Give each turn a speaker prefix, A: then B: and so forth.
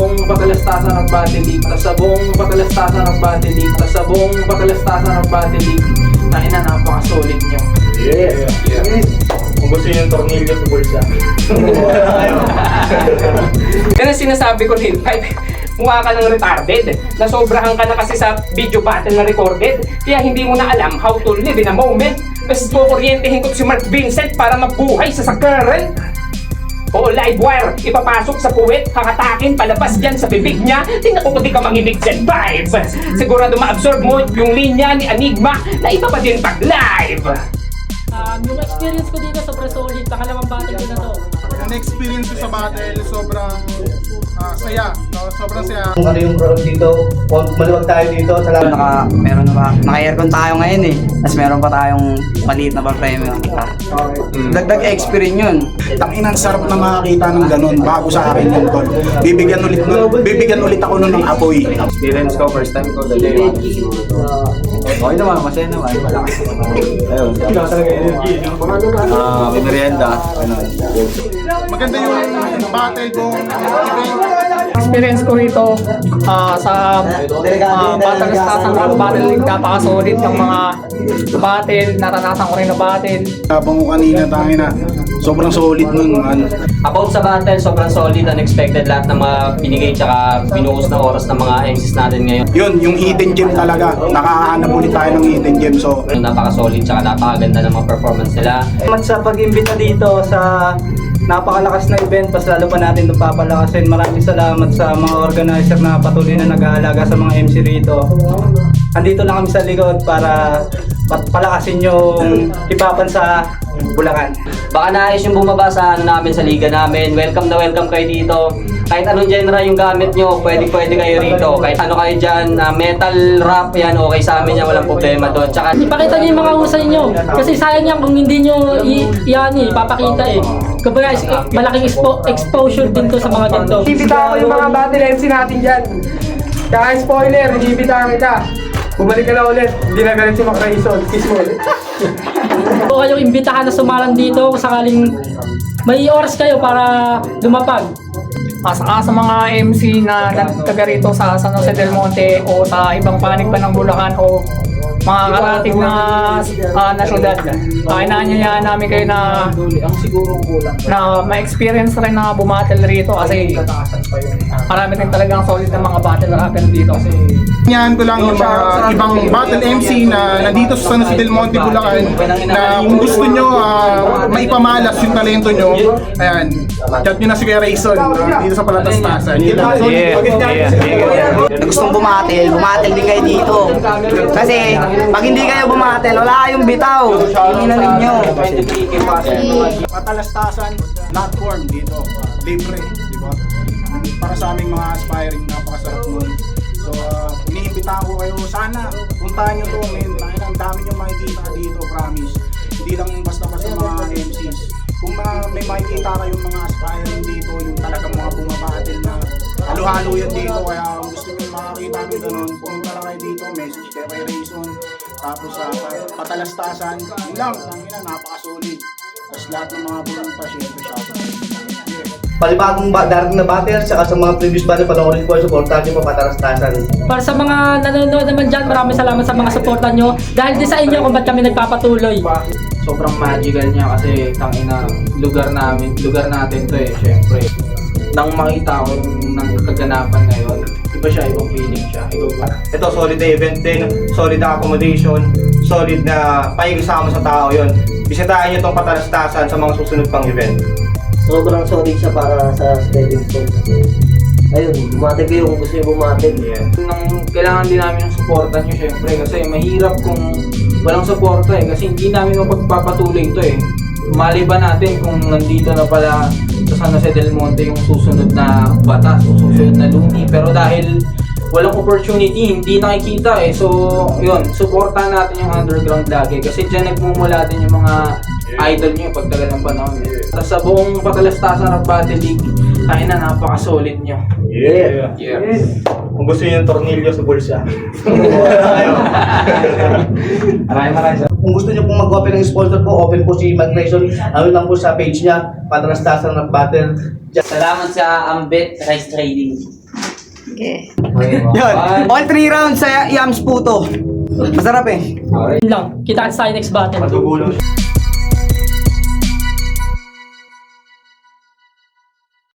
A: buong patalastasan ng Battle League, sa buong patalastasan ng Battle League, sa buong patalastasan ng Battle League. Tayo na, napaka-solid nyo.
B: Yeah. Kung gusto nyo yung tornilyo sa bulsa.
C: Yan ang sinasabi ko din, mukha ka ng retarded. Nasobrahan ka na kasi sa video battle na recorded. Kaya hindi mo na alam how to live in a moment. Mas kukuryentehin ko si Mark Vincent para mabuhay sa current. O live wire, ipapasok sa puwet, kakatakin, palabas dyan sa bibig niya. Tingnan ko kung di ka manginig dyan, vibe. Sigurado ma-absorb mo yung linya ni Enigma na iba pa din pag live.
D: Yung experience ko dito sobrang solid. Pangalawang battle ko na to.
E: Yung experience ko sa battle, sobrang saya. No? Sobrang saya.
F: Kung ano yung road dito, maluwag tayo dito. Meron na ba? Naka-aircon tayo ngayon eh. Tapos meron pa tayong maliit na pa-premium. Dagdag experience yun.
E: Tanginang sarap na makakita ng ganun bago sa akin yung tol. Bibigyan ulit ako nun ng apoy.
B: Experience ko, first time ko, dali. Okay naman, masaya naman. Ayun. May merienda.
E: Maganda yung battle kung event.
G: Experience ko rito sa patalastasan ng Battle League, napaka-solid ng mga battle, naranasan ko rin na battle.
E: Habang ko kanina, tangina, sobrang solid nun.
H: About sa battle, sobrang solid, unexpected lahat ng mga binigay tsaka binuhos na oras ng mga MCs natin ngayon.
E: Yun, yung hidden gem talaga. Nakakahanap ulit tayo ng hidden gem. So,
H: Napaka-solid tsaka napakaganda ng mga performance nila.
F: Salamat sa pag-imbita dito sa napakalakas na event, pas lalo pa natin itong papalakasin. Maraming salamat sa mga organizer na patuloy na nag-aalaga sa mga MC rito. Andito lang kami sa likod para palakasin yung hipapan sa Bulacan.
H: Baka naayos yung bumaba sa namin sa liga namin. Welcome na welcome kayo dito. Kahit anong genre yung gamit nyo, pwede kayo rito. Kahit ano kayo dyan, metal, rap, yan, okay sa amin yan, walang problema doon. Tsaka
D: Ipakita niyo yung mga husay niyo. Kasi sayang yan kung hindi niyo ipapakita eh. Kumbaga, malaking exposure din to sa mga ganito.
G: Ibibitahan ko yung mga battle MC natin dyan. Kaya spoiler, ibibitahan kita. Bumalik ka na ulit, hindi na galit si Mac Raison. Kiss mo ulit.
D: Kung kayong imbitahan na sumalang dito, kung sakaling may oras kayo para lumapag.
G: Saka sa mga MC na nagtaga rito sa San Jose del Monte o sa ibang panig pa ng Bulacan o mga karating na syudad. Inaanyayahan namin kayo na ma-experience rin na bumattle rito kasi marami rin talagang solid na mga battle rapper dito.
E: yan ko lang yung mga ibang battle MC na nandito sa San Jose del Monte, Bulacan, na kung gusto nyo maipamalas yung talento nyo, ayan, chat nyo na si Kuya Raison dito sa Palatastasan.
F: Na gustong bumatel din kayo dito. Kasi pag hindi kayo bumatel, wala kayong bitaw. Hindi na ninyo.
E: Patalastasan platform dito, libre, di ba? Para sa aming mga aspiring, napakasarap nun. So, iniimbitahan ko kayo, sana puntahan nyo to, men. Ang dami nyo makikita dito, promise. Hindi lang basta-basta mga MCs. Kung may makikita kayong mga aspiring dito, yung talagang mga bumabattle na halo-halo yan dito, kaya kung gusto nyo makakita nyo ganun, pumunta lang kayo dito, message kay Kuya Raison. Tapos sa patalastasan, yun lang, napaka-solid. Tapos lahat ng mga pumunta, syempre shoutout.
F: Palibagong darating na battle, saka sa mga previous battle, panoorin ko, supportahan nyo pa patalastasan.
D: Para sa mga nanonood naman dyan, maraming salamat sa mga supportan nyo. Dahil din sa inyo kung ba't kami nagpapatuloy.
A: Sobrang magical niya kasi tangina lugar natin to eh, syempre. Nang makita ko yung kaganapan ngayon, iba siya, ibang feeling siya.
B: Ito, solid na event din, solid na accommodation, solid na pakikisama sa tao yon. Bisitahin nyo itong patalastasan sa mga susunod pang event.
F: Sobrang solid siya para sa stepping stone. Ayun, bumatel kayo kung gusto nyo bumatel.
A: Kailangan din namin ng suporta nyo syempre kasi mahirap kung walang suporta eh kasi hindi namin mapagpapatuloy ito eh. Mali ba natin kung nandito na pala sa San Jose del Monte yung susunod na batas o susunod na lumi, pero dahil walang opportunity, hindi nakikita eh. So, yun, suportahan natin yung underground lagi kasi dyan nagmumula din yung mga idol nyo pagtagal ng panahon. Tapos sa buong patalastasan ng Battle League, ay na napaka-solid nyo.
B: Yeah. Kung gusto nyo yung tornilyo sa bulsa.
A: Maraming
I: kung gusto niyo pong mag-open ng sponsor po, open po si Mike Grayson. Ano lang po sa page niya, Patalastasan ng Battle.
H: Salamat sa Ambet Rice Trading.
F: Yun. All 3 rounds sa Yams Puto. Masarap eh.
D: Yun lang. Kita tayo next battle.
B: Madugulo.